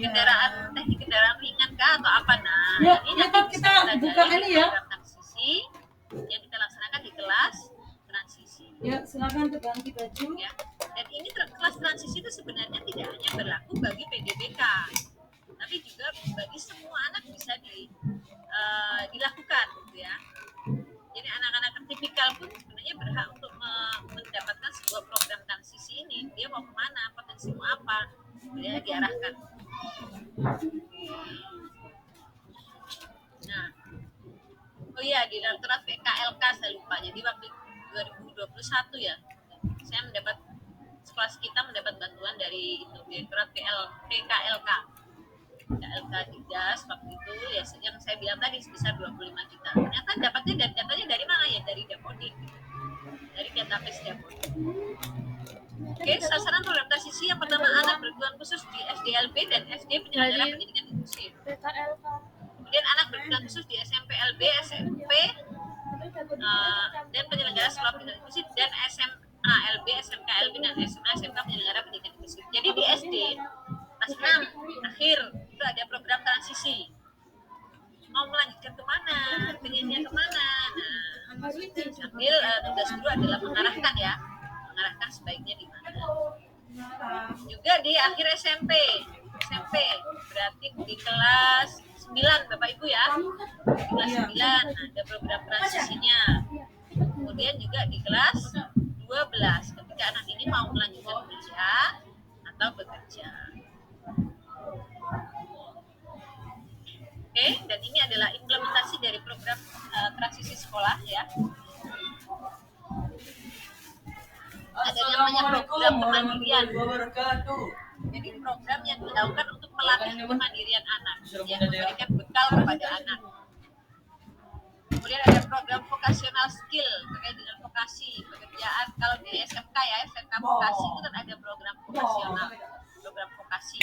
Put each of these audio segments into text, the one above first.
kendaraan teknik kendaraan ringan kah atau apa? Nah, Ya, ini ya nanti kan bisa kita buka pelajari ini di ya. program transisi yang kita laksanakan di kelas transisi. Ya, silakan ganti baju. Ya. Dan ini kelas transisi itu sebenarnya tidak hanya berlaku bagi PDBK, tapi juga bagi semua anak bisa dilakukan, gitu ya. Jadi anak-anak tipikal pun sebenarnya berhak untuk mendapatkan sebuah program transisi ini. Dia mau kemana, potensi mau apa, dia diarahkan. Nah, oh iya, di Direktorat PKLK saya lupa. Jadi waktu 2021 ya, saya mendapat sekolah kita mendapat bantuan dari itu Direktorat PKLK Digas waktu itu ya, yang saya bilang tadi sebesar 25 juta. Ternyata dapatnya dari mana ya? Dari Dapodik, dari database Dapodik. Oke, sasaran program transisi yang pertama anak berkebutuhan khusus di SDLB dan SD penyelenggara pendidikan inklusif. Kemudian anak berkebutuhan khusus di SMP LB, SMP dan penyelenggara sekolah pendidikan inklusif, dan SMA LB, SMK LB dan SMA SMK penyelenggara pendidikan inklusif. Jadi di SD kelas 6 akhir itu ada program transisi. Mau melanjutkan kemana, pengennya kemana? Nah, sambil tugas guru adalah mengarahkan sebaiknya di mana. Juga di akhir SMP berarti di kelas 9 Bapak Ibu ya, di kelas 9 ada program transisinya. Kemudian juga di kelas 12 ketika anak ini mau melanjutkan kuliah atau bekerja. Oke, dan ini adalah implementasi dari program transisi sekolah ya. Ada namanya program kemandirian. Jadi program yang dilakukan untuk melatih kemandirian anak, yang memberikan bekal kepada anak. Kemudian ada program vocational skill terkait dengan vokasi pekerjaan. Kalau di SMK ya, SMK vokasi itu kan ada program vocasional, program vokasi.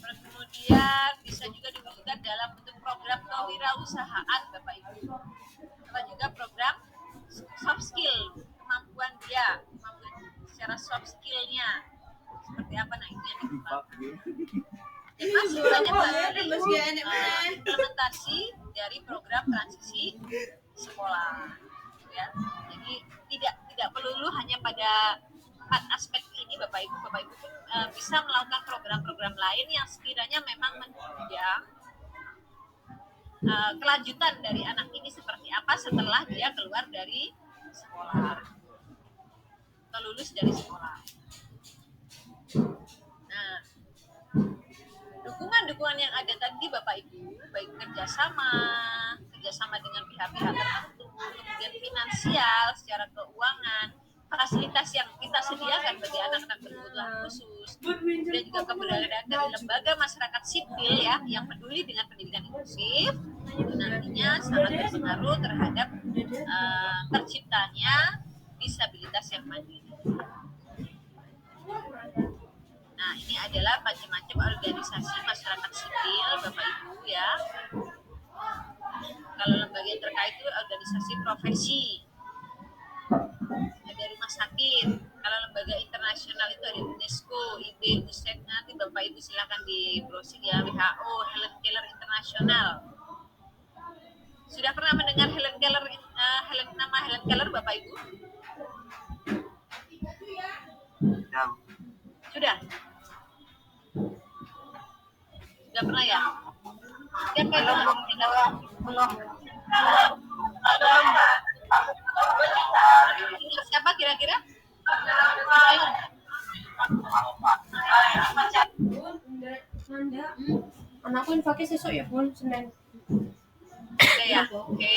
Kemudian bisa juga diwujudkan dalam bentuk program kewirausahaan Bapak Ibu. Atau juga program soft skill, kemampuan secara soft skillnya seperti apa, nah itu yang dikembangkan. Masih banyak dari implementasi dari program transisi sekolah, ya. Jadi tidak melulu hanya pada 4 aspek ini Bapak Ibu pun bisa melakukan program-program lain yang sekiranya memang menunjang kelanjutan dari anak ini seperti apa setelah dia keluar dari sekolah atau lulus dari sekolah. Nah, dukungan yang ada tadi Bapak Ibu, baik kerjasama dengan pihak-pihak tertentu, kemudian finansial, secara keuangan, fasilitas yang kita sediakan bagi anak-anak berkebutuhan khusus, dan juga keberadaan dari lembaga masyarakat sipil ya yang peduli dengan pendidikan inklusif, itu nantinya sangat berpengaruh terhadap terciptanya disabilitas yang mandiri. Nah, ini adalah macam-macam organisasi masyarakat sipil, Bapak Ibu ya. Kalau lembaga yang terkait itu organisasi profesi, ada rumah sakit. Kalau lembaga internasional itu ada UNESCO, IB, UNICEF. Nanti Bapak Ibu silakan di browsing ya, WHO, Helen Keller International. Sudah pernah mendengar nama Helen Keller Bapak Ibu? Sudah? Sudah pernah ya? Ya belum. Siapa kira-kira? Anakku pakai sesok ya pun Senin. Oke ya. Oke.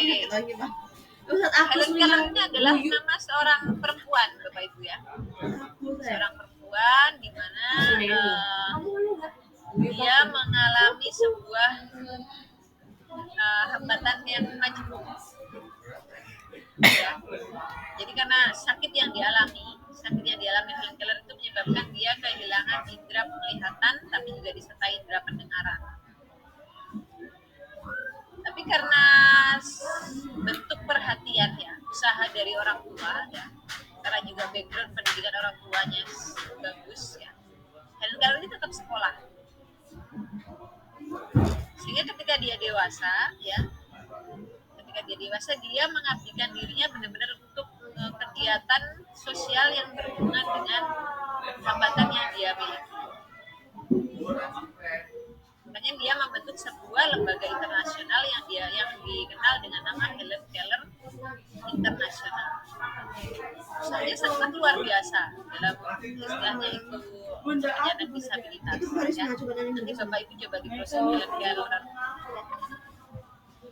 Helen Keller ini adalah nama seorang perempuan Bapak Ibu ya. Seorang perempuan di mana dia mengalami sebuah hambatan yang majemuk. Ya. Jadi karena sakit yang dialami Helen Keller itu menyebabkan dia kehilangan indera penglihatan, tapi juga disertai indera pendengaran. Tapi karena bentuk perhatian ya, usaha dari orang tua ya, karena juga background pendidikan orang tuanya bagus ya, Helen Keller ini tetap sekolah. dewasa ya, ketika dia dewasa dia mengabdikan dirinya benar-benar untuk kegiatan sosial yang berhubungan dengan hambatan yang dia miliki. Makanya dia membentuk sebuah lembaga internasional yang dikenal dengan nama Helen Keller Internasional. Soalnya sangat luar biasa dalam istilahnya itu penyandang disabilitas. Ya. Nanti Bapak Ibu coba di proses Helen Keller.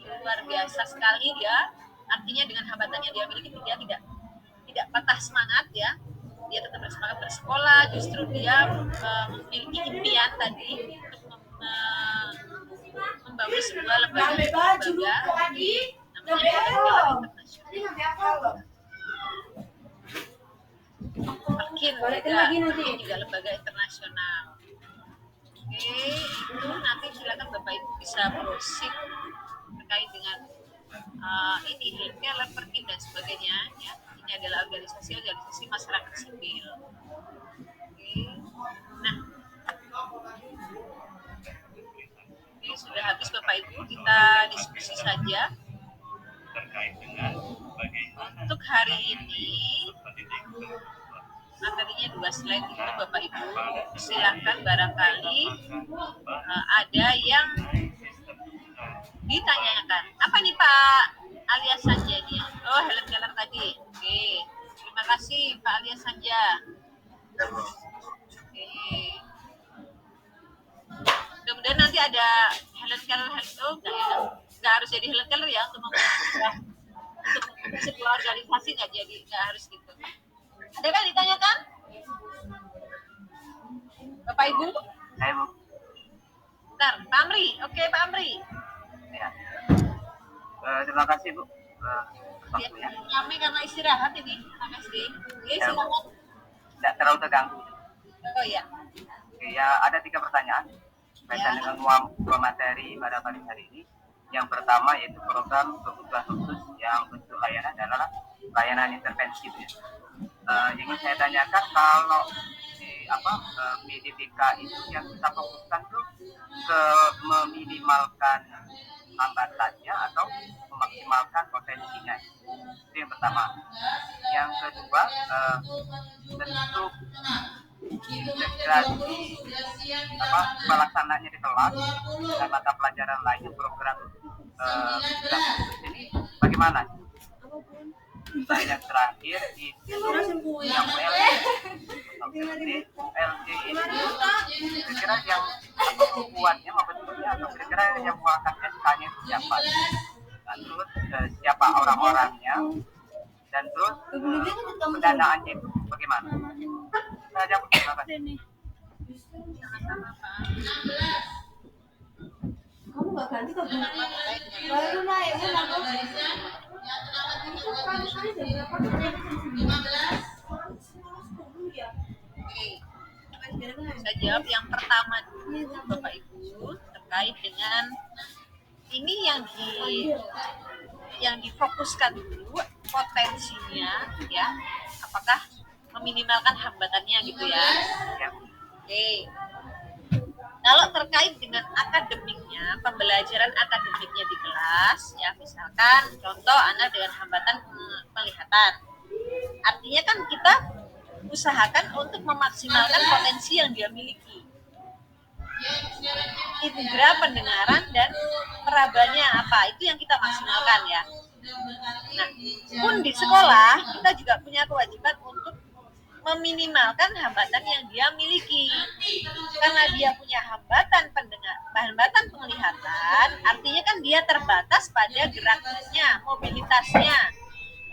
Luar biasa sekali dia. Artinya dengan hambatannya dia miliki dia tidak patah semangat ya. Dia tetap bersemangat bersekolah. Justru dia memiliki impian tadi untuk membangun sebuah lembaga namanya Helen Internasional. Perkin juga lembaga internasional. Oke, itu nanti silakan Bapak Ibu bisa browsing terkait dengan ini Helen Perkin dan sebagainya ya. Ini adalah organisasi masyarakat sipil. Oke. Nah, ini sudah habis Bapak Ibu, kita diskusi saja terkait dengan bagaimana untuk hari ini. Materinya 2 slide itu Bapak Ibu, silahkan barangkali ada yang ditanyakan. Apa nih Pak alias Sanja ini? Oh, Helen Keller tadi. Oke, terima kasih Pak alias Sanja. Oke. Mudah-mudahan nanti ada Helen Keller. Oh, nggak harus jadi Helen Keller ya untuk sebuah organisasi, nggak harus gitu. Ada kan ditanyakan? Bapak Ibu? saya Bu. Bentar, Pak Amri. Oke, Pak Amri. Ya. Terima kasih Bu. Ya, kami karena istirahat ini, MSD. Oke, silakan. Tidak terlalu terganggu. Oh iya. Oke, ya ada 3 pertanyaan kaitan dengan dua materi pada pagi hari ini. Yang pertama yaitu program kebutuhan khusus yang bentuk layanan adalah layanan intervensi. Yang ingin saya tanyakan kalau di PDPK itu yang kita fokuskan tuh ke meminimalkan hambatannya atau memaksimalkan potensinya. Itu yang pertama. Yang kedua bentuk integrasi pelaksananya di kelas dan mata pelajaran lainnya program ini bagaimana? Yang terakhir itu yang LG ini kira-kira yang membuatnya membentuknya atau kira-kira yang mengangkat SK-nya itu siapa? Nah, terus siapa orang-orangnya dan terus pendanaannya itu bagaimana? Saja Bu, terima kasih. Kamu nggak ganti kok baru naik Saya jawab yang pertama dulu Bapak Ibu terkait dengan ini yang difokuskan dulu potensinya ya, apakah meminimalkan hambatannya gitu ya. Oke. Kalau terkait dengan akademiknya, pembelajaran akademiknya di kelas, ya misalkan contoh anak dengan hambatan penglihatan, artinya kan kita usahakan untuk memaksimalkan potensi yang dia miliki. Indera pendengaran dan perabaannya apa, itu yang kita maksimalkan ya. Nah, pun di sekolah kita juga punya kewajiban untuk meminimalkan hambatan yang dia miliki. Karena dia punya hambatan penglihatan, artinya kan dia terbatas pada geraknya, mobilitasnya,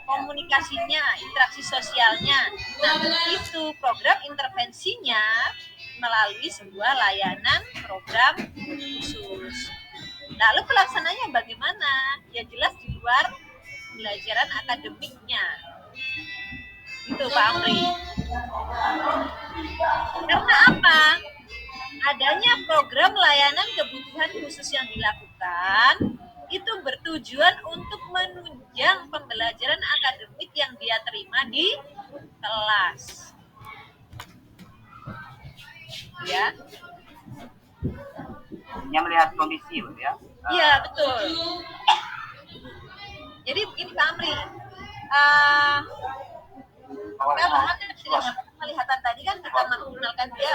komunikasinya, interaksi sosialnya. Nah, itu program intervensinya melalui sebuah layanan program khusus. Lalu pelaksananya bagaimana? Ya jelas di luar pembelajaran akademiknya. Itu Pak Amri. Karena apa? Adanya program layanan kebutuhan khusus yang dilakukan itu bertujuan untuk menunjang pembelajaran akademik yang dia terima di kelas. Ya. Hanya melihat kondisi ya. Iya, betul. Jadi begini Pak Amri, kalau dengan penglihatan tadi kan kita maksimalkan dia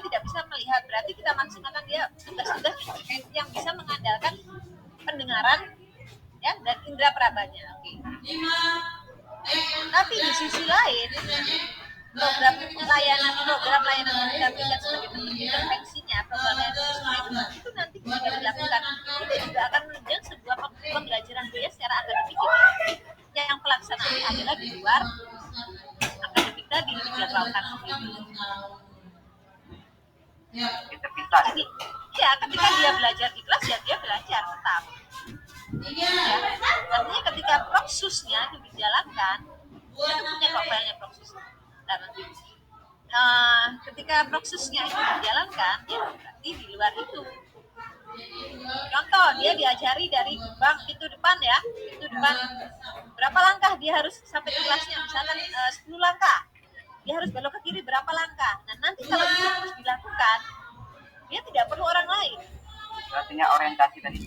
tidak bisa melihat, berarti kita maksimalkan dia tugas-tugas yang bisa mengandalkan pendengaran ya dan indera perabanya. Oke. Tapi di sisi lain program layanan pendampingan sebagai bentuk intervensinya itu nanti ketika dilakukan itu juga akan menunjang sebuah pembelajaran dia secara akademik yang pelaksanaan adalah di luar akademik tadi dijadwalkan sendiri. Terpisah. Ya, ketika dia belajar di kelas ya dia belajar tetap. Ya, artinya ketika proksusnya itu dijalankan, itu punya kok filenya proksus. Ketika proksusnya itu dijalankan, ya berarti di luar itu. Contoh, dia diajari dari gerbang pintu depan ya, pintu depan. Berapa langkah dia harus sampai ke kelasnya? Misalkan 10 langkah. Dia harus belok ke kiri berapa langkah. Nah, nanti kalau itu terus dilakukan, dia tidak perlu orang lain. Artinya orientasi tadi.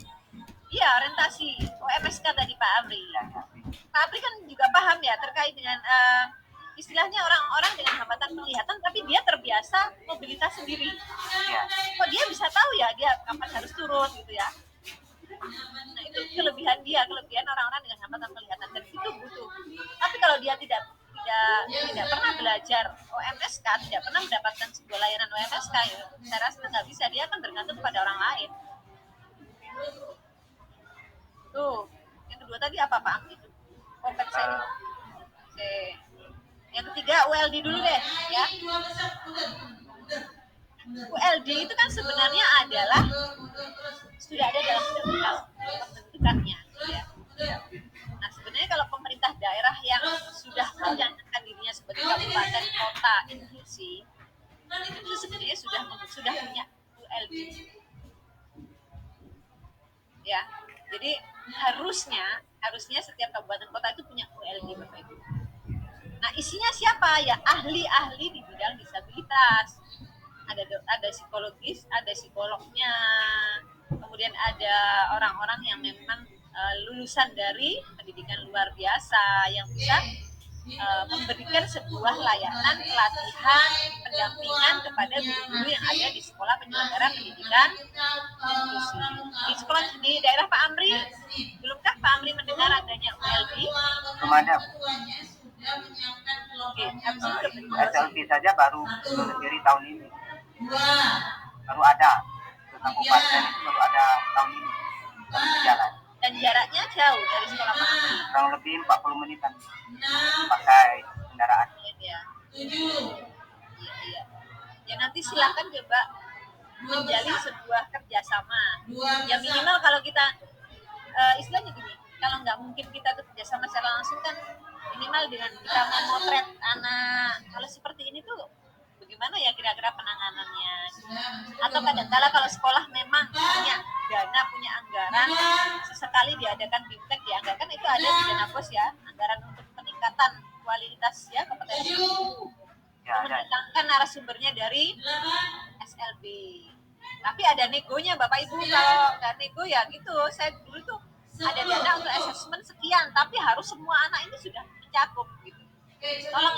Iya, orientasi OMSK tadi Pak Amri. Pak Amri kan juga paham ya terkait dengan istilahnya orang-orang dengan hambatan penglihatan tapi dia terbiasa mobilitas sendiri. Ya. Kok dia bisa tahu ya dia kapan harus turun gitu ya. Nah, itu kelebihan orang-orang dengan hambatan penglihatan dan itu butuh. Tapi kalau dia tidak pernah belajar OMSK, tidak pernah mendapatkan sebuah layanan OMSK, ya, saya rasa nggak bisa, dia akan bergantung kepada orang lain. Tuh, yang kedua tadi apa Pak Amri? Kompensasi. Oke. Yang ketiga ULD dulu deh, ya. ULD itu kan sebenarnya adalah sudah ada dalam undang-undang pembentukannya, ya. Nah, sebenarnya kalau pemerintah daerah yang sudah menyatakan dirinya sebagai kabupaten kota inklusi, itu sebenarnya sudah punya ULD. Ya. Jadi harusnya setiap kabupaten kota itu punya ULD Bapak Ibu. Nah, isinya siapa? Ya ahli-ahli di bidang disabilitas. Ada psikologis, ada psikolognya. Kemudian ada orang-orang yang memang lulusan dari pendidikan luar biasa yang bisa memberikan sebuah layanan pelatihan pendampingan kepada guru-guru yang ada di sekolah penyelenggara pendidikan inklusi. Di sekolah di daerah Pak Amri, belumkah Pak Amri mendengar adanya ULD? Belum ada. Oke, SLB saja baru berdiri tahun ini. Baru ada. Kabupaten itu baru ada tahun ini. Baru berjalan. Dan jaraknya jauh dari sekolah Pak Amri. Kurang lebih 40 menitan. Pakai kendaraan. Iya. Ya nanti silakan coba menjalin sebuah kerjasama. Ya minimal kalau kita istilahnya gini, kalau nggak mungkin kita tuh kerjasama secara langsung kan minimal dengan kita memotret anak. Kalau seperti ini tuh bagaimana ya kira-kira penanganannya? Atau kadang-kala kalau sekolah memang punya dana, punya anggaran, sesekali diadakan bimtek, dianggarkan itu ada di dana pos ya, anggaran untuk peningkatan kualitas ya kompetensi guru. Mendatangkan narasumbernya dari SLB. Tapi ada negonya Bapak Ibu, kalau nggak nego ya gitu. Saya dulu tuh ada dana untuk asesmen sekian, tapi harus semua anak ini sudah mencakup gitu. Tolong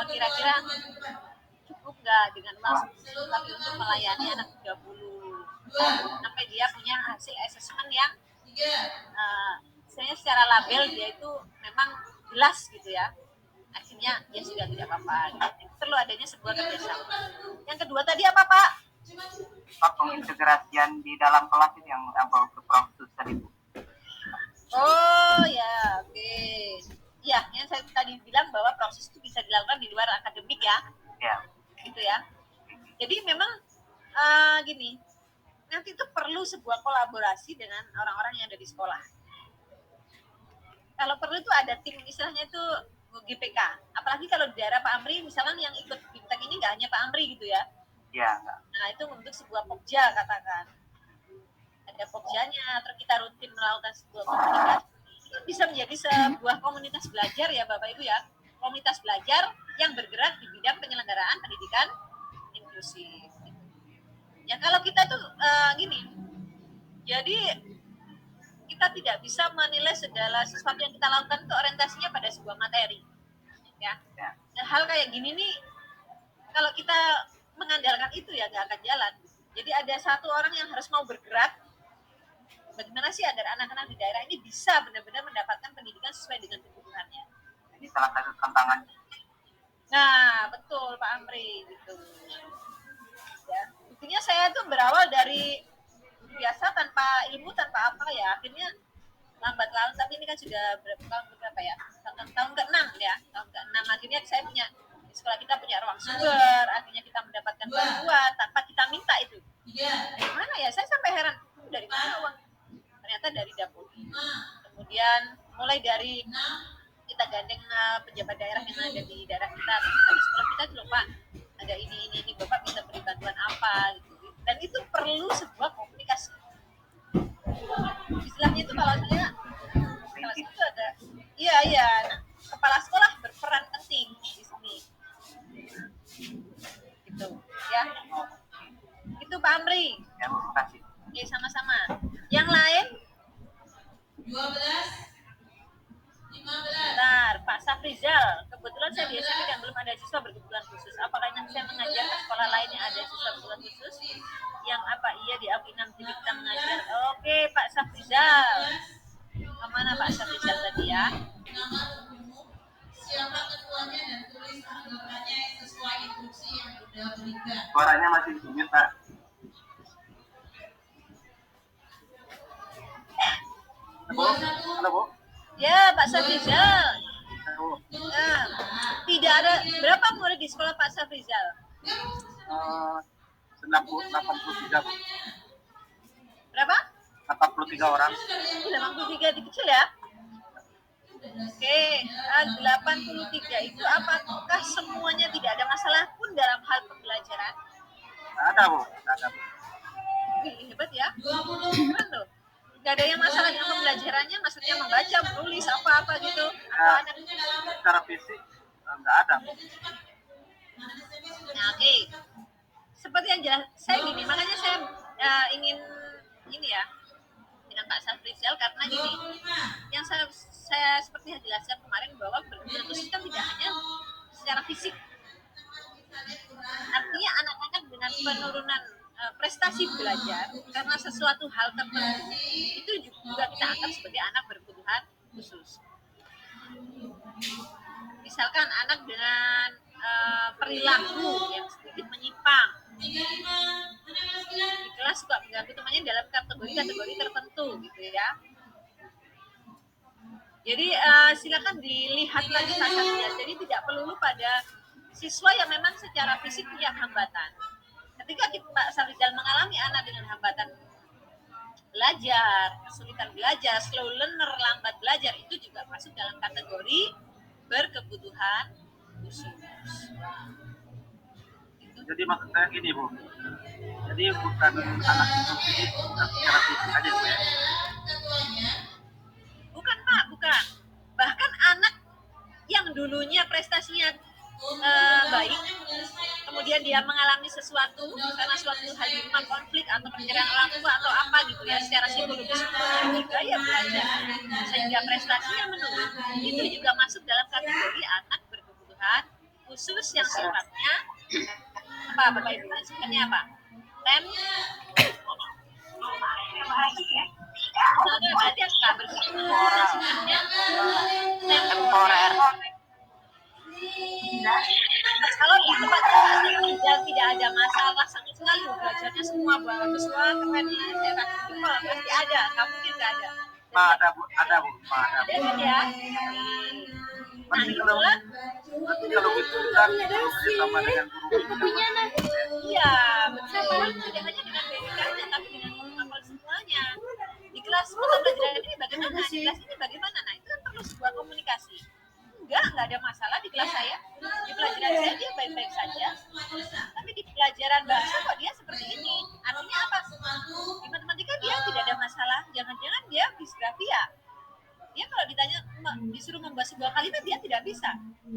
kira-kira cukup nggak dengan uang tapi untuk melayani anak 30 sampai dia punya hasil asesmen yang secara label dia itu memang jelas gitu ya, akhirnya dia sudah tidak apa-apa gitu. Perlu adanya sebuah kerjasama. Yang kedua tadi apa Pak? Pengintegrasian di dalam kelas itu yang bawa ke proses tadi. Oh ya, oke. Ya, yang saya tadi bilang bahwa proses itu bisa dilakukan di luar akademik ya. Ya. Gitu ya. Jadi memang gini, nanti itu perlu sebuah kolaborasi dengan orang-orang yang ada di sekolah. Kalau perlu itu ada tim, istilahnya itu GPK. Apalagi kalau di daerah Pak Amri, misalkan yang ikut bimtek ini nggak hanya Pak Amri gitu ya. Iya, enggak. Nah, itu membentuk sebuah pokja katakan. Ada pokjanya, terus kita rutin melakukan sebuah komunikasi. Bisa menjadi sebuah komunitas belajar ya Bapak Ibu ya. Komunitas belajar yang bergerak di bidang penyelenggaraan pendidikan inklusif. Ya kalau kita tuh gini, jadi kita tidak bisa menilai segala sesuatu yang kita lakukan itu orientasinya pada sebuah materi. Ya. Hal kayak gini nih, kalau kita mengandalkan itu ya nggak akan jalan. Jadi ada satu orang yang harus mau bergerak. Bagaimana sih agar anak-anak di daerah ini bisa benar-benar mendapatkan pendidikan sesuai dengan kebutuhannya? Ini salah satu tantangan. Nah, betul Pak Amri gitu. Ya, buktinya saya tuh berawal dari biasa tanpa ilmu, tanpa apa ya, akhirnya lambat laun, tapi ini kan sudah berapa ya? Tahun ke-6 ya. Tahun ke-6 akhirnya saya punya di sekolah kita punya ruang sumber, akhirnya kita mendapatkan bantuan tanpa kita minta itu. Dari mana ya? Saya sampai heran, dari mana uang? Ternyata dari dapur. Kemudian mulai dari kita gandeng pejabat daerah yang ada di daerah kita. Tapi sekolah kita tuh Pak, ada ini Bapak bisa beri bantuan apa gitu. Dan itu perlu sebuah komunikasi. Istilahnya itu kalau saya itu ada iya nah, kepala sekolah berperan penting di sini gitu ya. Itu Pak Amri. Ya, terima kasih. Oke, sama-sama. Yang lain 12 15. Bentar, Pak Safrizal. Kebetulan saya di SMP dan belum ada siswa berkebutuhan khusus. Apakah nanti saya mengajar ke sekolah lain yang ada siswa berkebutuhan khusus? Yang apa? Iya, di Afinam jadi kita mengajar. Oke, Pak Safrizal. Kemana Pak Safrizal tadi ya? Nama umum, siapa ketuanya dan tulis anggotanya sesuai instruksi yang sudah berikan. Suaranya masih sunyut, Pak. Halo, Bu. Ya, Pak Safrizal. Halo. Nah, tidak ada berapa murid di sekolah Pak Safrizal? 83, Bu. Berapa? 83 orang. 83 di kecil ya? Oke, 83 itu apakah semuanya tidak ada masalah pun dalam hal pembelajaran? Ada, Bu. Ada, Bu. Wih, hebat ya. Keren loh. Gak ada yang masalah dengan pembelajarannya, maksudnya membaca, menulis, apa-apa gitu. Atau ada Secara fisik nggak ada, Bu. Nah, oke. Seperti yang jelas, saya gini, makanya saya ingin ini ya dengan Pak Safrizal karena gini, yang saya seperti yang jelaskan kemarin bahwa berkebutuhan khusus kan tidak hanya secara fisik, artinya anak-anak dengan penurunan prestasi belajar karena sesuatu hal tertentu itu juga kita anggap sebagai anak berkebutuhan khusus. Misalkan anak dengan perilaku yang sedikit menyimpang di kelas suka mengganggu temannya dalam kategori-kategori tertentu gitu ya. Jadi silakan dilihat lagi kasarnya. Jadi tidak perlu pada siswa yang memang secara fisik punya hambatan. Ketika Pak Safrizal mengalami anak dengan hambatan belajar, kesulitan belajar, slow learner, lambat belajar, itu juga masuk dalam kategori berkebutuhan khusus. Jadi maksud saya gini, Bu. Jadi bukan anak itu secara fisik aja, Bu ya. Bukan Pak, bukan. Bahkan anak yang dulunya prestasinya baik, kemudian dia mengalami sesuatu karena suatu hal di rumah, konflik atau perceraian orang tua atau apa gitu ya, secara psikologis juga ya belajar sehingga prestasinya menurun, itu juga masuk dalam kategori anak berkebutuhan khusus yang sifatnya apa Bapak Ibu? Sifatnya apa? Berarti apa? Berkebutuhan sifatnya temporer. Kalau di tempat Safrizal tidak ada masalah sama sekali, belajarnya semua bagus banget, keren ya, pasti ada, nggak mungkin nggak ada. Ada, Bu. Ada, Bu. Ada, Bu. Ada ya. Nah, itulah. Berarti kalau gitu kan sama dengan guru. Iya, betul. Tidak hanya dengan BPK-nya, tapi dengan menghafal semuanya. Di kelas pembelajaran ini bagaimana? Di kelas ini bagaimana? Nah, itu kan perlu sebuah komunikasi. Enggak ada masalah di kelas saya. Di pelajaran saya dia baik-baik saja. Tapi di pelajaran bahasa kok dia seperti ini. Artinya apa? Di matematika dia tidak ada masalah. Jangan-jangan dia disgrafia. Dia kalau ditanya disuruh membuat sebuah kalimat dia tidak bisa.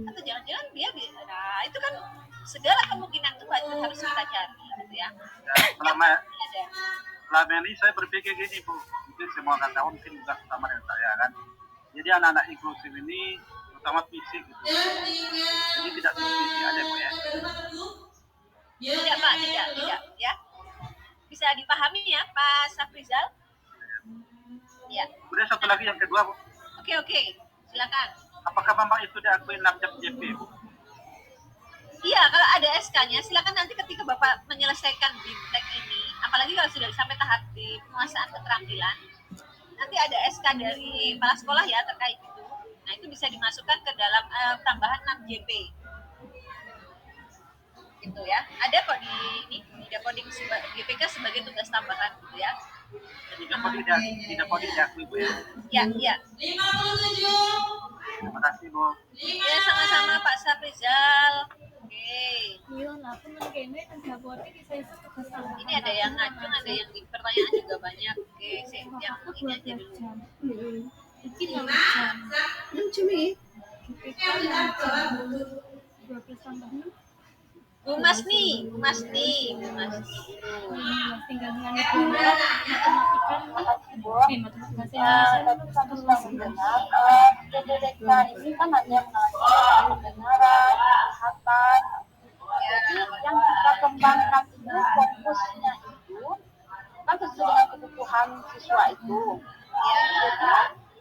Atau jangan-jangan dia nah itu kan segala kemungkinan itu harus kita cari gitu ya. Ya, selama Ada. selama ini saya berpikir gini Bu, mungkin semua akan tahu, mungkin juga sama dengan saya kan. Jadi anak-anak inklusif ini terutama fisik gitu. Jadi tidak subsidi ada Bu ya. Tidak Pak, tidak ya. Bisa dipahami ya Pak Safrizal? Ya. Kemudian satu lagi yang kedua Bu, Oke, silakan. apakah memang itu diakui Napjap JP Bu? Iya, kalau ada SK-nya, silakan nanti ketika Bapak menyelesaikan BIMTEK ini, apalagi kalau sudah sampai tahap di penguasaan keterampilan, nanti ada SK dari kepala sekolah ya terkait itu. Nah, itu bisa dimasukkan ke dalam tambahan 6 JP. Gitu ya. Ada kok di coding GPK sebagai tugas tambahan gitu ya. Tidak boleh diakui Bu ya. Ya. 57. Terima kasih Bu. Ya, sama-sama Pak Safrizal. Oke. Iya, aku mengkene tergabung saya tugas tambahan. Ini ada yang ngacung, ada yang di pertanyaan juga banyak. Oke, yang ini aja dulu. Iki 6 jam. 6 jam ini. GPK 6 jam. 12 tambah 6. Bu Masni. Tinggal dengan itu matematika. Matematika bahasa Indonesia terus. PDDK ini kan hanya mengajar pendengaran, penglihatan. Jadi yang kita kembangkan ini fokusnya itu kan sesuai dengan kebutuhan siswa itu. Jadi kita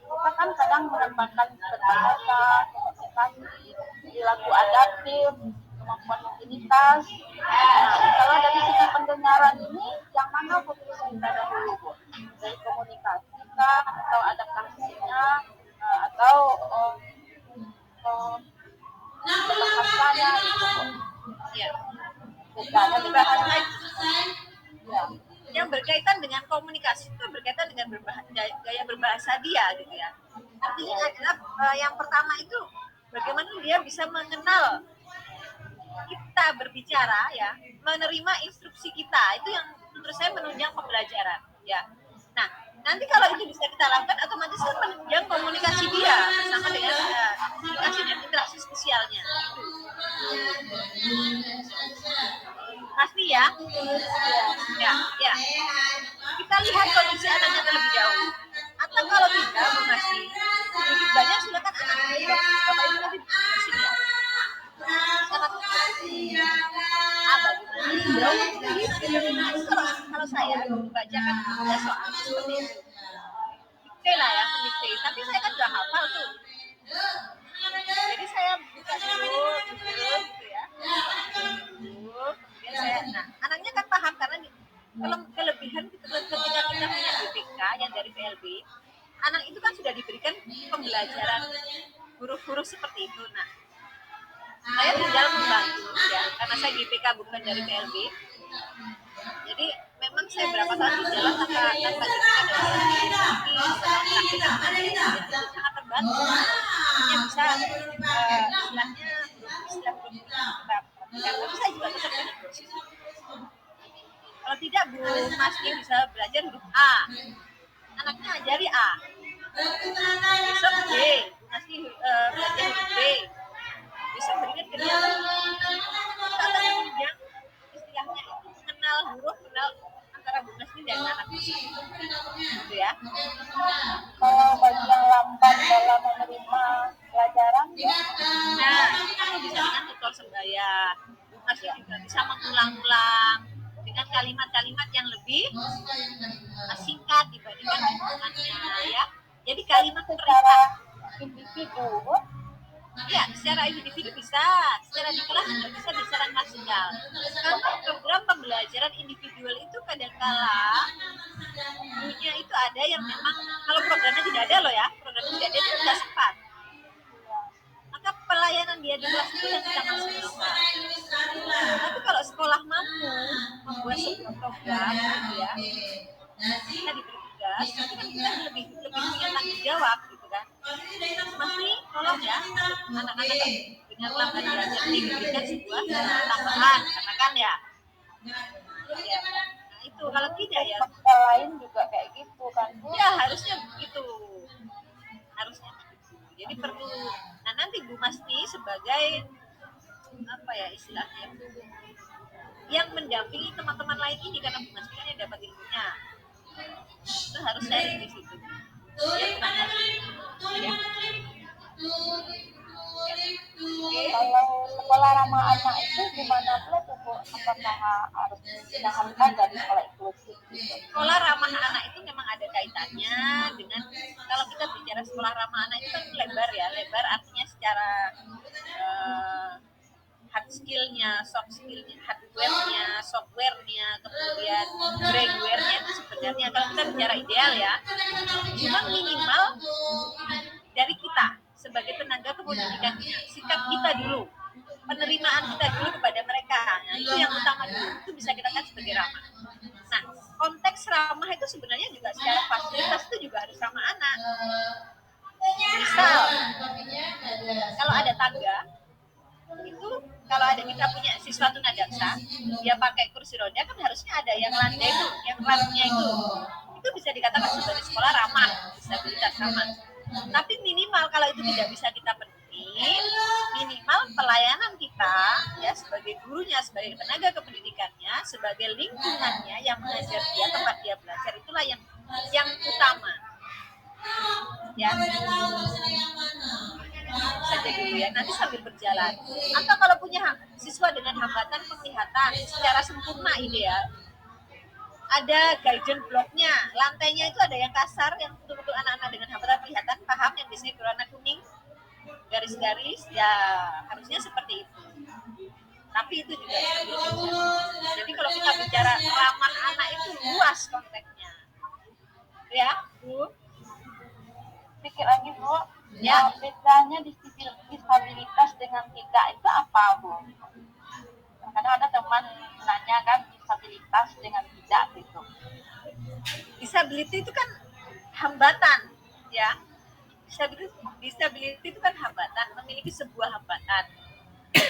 kan kadang menempatkan berbahasa, komunikasi, perilaku adaptif, kemampuan mobilitas. Nah, kalau dari sisi pendengaran ini, yang mana fokus kita dahulu, Bu? Dari komunikasi kah, atau adaptasinya, atau bahasanya gitu, Bu? Ya. Bedanya juga ada. Ya. Yang berkaitan dengan komunikasi itu berkaitan dengan gaya berbahasa dia gitu ya. Artinya adalah yang pertama itu bagaimana dia bisa mengenal kita berbicara ya, menerima instruksi kita, itu yang menurut saya menunjang pembelajaran ya. Nah, nanti kalau itu bisa kita lakukan, otomatis kan menunjang komunikasi dia bersama dengan komunikasi dan interaksi sosialnya. Pasti ya. Ya. Kita lihat kondisi anaknya terlebih dahulu. Atau kalau tidak, Bu Masni, lebih banyak silakan anak Bapak Ibu nanti di sini ya. Kalau saya membacakan ada soal seperti itu, dikte lah ya, mendikte. Tapi saya kan udah hafal tuh. Jadi saya buka dulu gitu ya. Kemudian saya, anaknya kan paham karena kelebihan ketika kita punya BPK yang dari PLB, anak itu kan sudah diberikan pembelajaran huruf-huruf seperti itu. Nah, saya tinggal membantu ya, karena saya GPK bukan dari PLB. Jadi memang saya berapa kali jalan tanpa GPK dan sangat terbantu. Hanya bisa istilahnya tapi saya juga tetap punya kursus. Kalau tidak Bu Masni bisa belajar huruf A, anaknya ajari A. Besok B, Bu Masni belajar huruf B. Bisa berikan ke dia kata yang istilahnya itu mengenal huruf, kenal antara Bu Masni dan anak gitu ya. Kalau bagi yang lambat dalam menerima pelajaran, Nah, itu bisa dengan tutor sebaya. Bu Masni juga bisa mengulang-ulang dengan kalimat-kalimat yang lebih singkat dibandingkan hitungannya ya. Jadi kalimat secara individu, ya, secara individu bisa, secara di kelas juga bisa, secara nasional. Karena program pembelajaran individual itu kadang-kala gurunya itu ada yang memang kalau programnya tidak ada loh ya, programnya tidak ada itu tidak sempat. Maka pelayanan dia di kelas itu yang kita maksimalkan. Tapi kalau sekolah mampu membuat sebuah program gitu ya, kita diberi tugas, itu kan kita lebih punya tanggung jawab gitu kan. Masih tolong ya anak-anak dengan lambat belajar diberikan sebuah tambahan katakan ya. Nah itu kalau tidak ya sekolah lain juga kayak gitu kan, Bu? ya harusnya begitu, jadi perlu. Nah nanti Bu Masni sebagai apa ya istilahnya yang mendampingi teman-teman lain ini karena bukan kita yang dapat ilmunya. Itu harus sharing di situ. Kalau sekolah ramah anak itu gimana pula tuh Bu? Apakah harus didahulukan dari sekolah inklusif? Sekolah ramah anak itu memang ada kaitannya dengan, kalau kita bicara sekolah ramah anak itu kan lebar ya, lebar artinya secara hard skill-nya, soft skill-nya, hardware-nya, software-nya, kemudian brainware-nya itu sebenarnya kalau kita bicara ideal ya, cuma minimal dari kita sebagai tenaga kependidikan, sikap kita dulu, penerimaan kita dulu kepada mereka, nah itu yang utama dulu, itu bisa kita kan sebagai ramah. Nah, konteks ramah itu sebenarnya juga secara fasilitas itu juga harus ramah anak. Misal, kalau ada tangga, itu kalau ada kita punya siswa tunadaksa, dia pakai kursi roda kan harusnya ada yang landai itu, yang rampnya itu bisa dikatakan sebagai sekolah ramah disabilitas ramah. Tapi minimal kalau itu tidak bisa kita penuhi, minimal pelayanan kita ya sebagai gurunya, sebagai tenaga kependidikannya, sebagai lingkungannya yang mengajar dia, tempat dia belajar, itulah yang utama. Ya. Saja dulu ya, nanti sambil berjalan. Atau kalau punya siswa dengan hambatan penglihatan secara sempurna ideal, ada guidance blocknya, lantainya itu ada yang kasar, yang untuk anak-anak dengan hambatan penglihatan paham, yang biasanya berwarna kuning, garis-garis, ya harusnya seperti itu. Tapi itu juga jadi kalau kita bicara ramah anak itu luas konteksnya, ya Bu. Sedikit lagi Bu, Ya. Bedanya disabilitas dengan tidak itu apa Bu? Kadang ada teman nanya kan disabilitas dengan tidak gitu. Disability itu kan hambatan, ya. Disability itu kan hambatan, memiliki sebuah hambatan.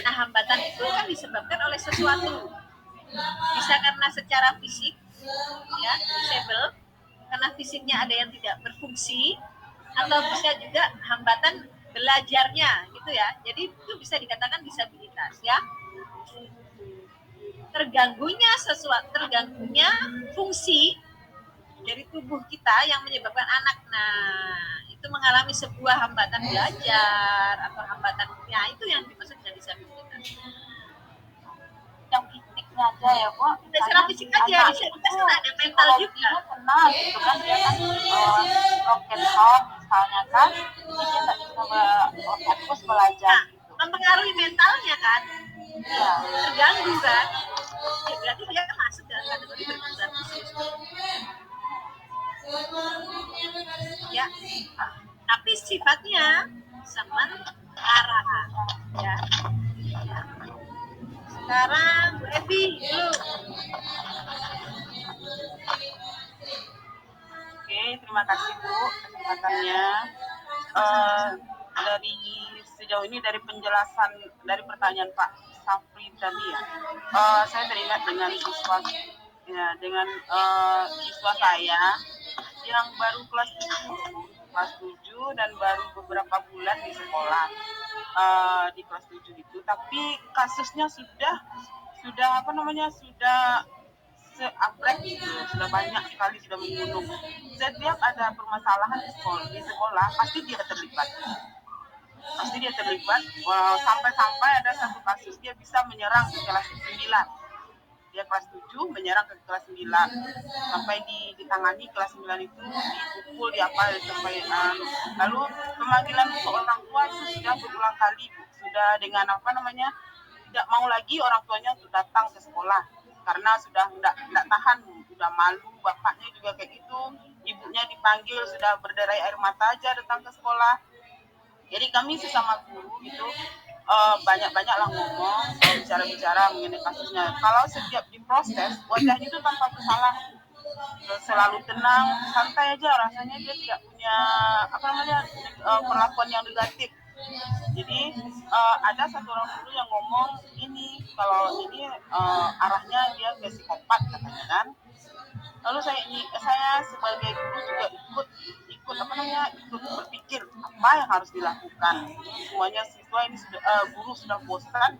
Nah, hambatan itu kan disebabkan oleh sesuatu. Bisa karena secara fisik, ya, disable, karena fisiknya ada yang tidak berfungsi, atau bisa juga hambatan belajarnya, gitu ya. Jadi itu bisa dikatakan disabilitas, ya. Terganggunya fungsi dari tubuh kita yang menyebabkan anak, nah itu mengalami sebuah hambatan belajar atau hambatan, ya itu yang dimaksud dengan disabilitas. Yang fisiknya aja ya Bu. Secara fisik aja, disabilitas kan ada mental juga. Kena gitu kan, dia kan broken home misalnya kan, jadi dia tak bisa fokus belajar. Nah, mempengaruhi mentalnya kan, Iya. terganggu kan, ya berarti dia masuk dalam kategori berkebutuhan khusus. Ya, tapi sifatnya sementara, ya. Sekarang Bu Evi dulu. Oke, terima kasih Bu kesempatannya. Dari sejauh ini dari penjelasan dari pertanyaan Pak Safri tadi ya, saya teringat dengan siswa saya yang baru kelas 7 dan baru beberapa bulan di sekolah di kelas 7 itu, tapi kasusnya sudah seabrek gitu, sudah banyak sekali, sudah menggunung. Setiap ada permasalahan di sekolah pasti dia terlibat. Sampai ada satu kasus dia bisa menyerang ke kelas 9. Dia kelas 7 menyerang ke kelas 9. Sampai ditangani kelas 9 itu dipukul, sampai lalu pemanggilan untuk orang tua itu sudah berulang kali, Bu. Sudah dengan tidak mau lagi orang tuanya untuk datang ke sekolah karena sudah tidak tahan, sudah malu, bapaknya juga kayak gitu, ibunya dipanggil sudah berderai air mata aja datang ke sekolah. Jadi kami sesama guru itu banyak-banyaklah ngomong, bicara-bicara mengenai kasusnya. Kalau setiap diproses, wajahnya itu tanpa bersalah, selalu tenang, santai aja, rasanya dia tidak punya perlakuan yang negatif. Jadi ada satu orang guru yang ngomong ini, kalau ini arahnya dia ke psikopat katanya kan. Lalu saya sebagai guru juga ikut berpikir apa yang harus dilakukan. Semuanya siswa ini guru sudah bosan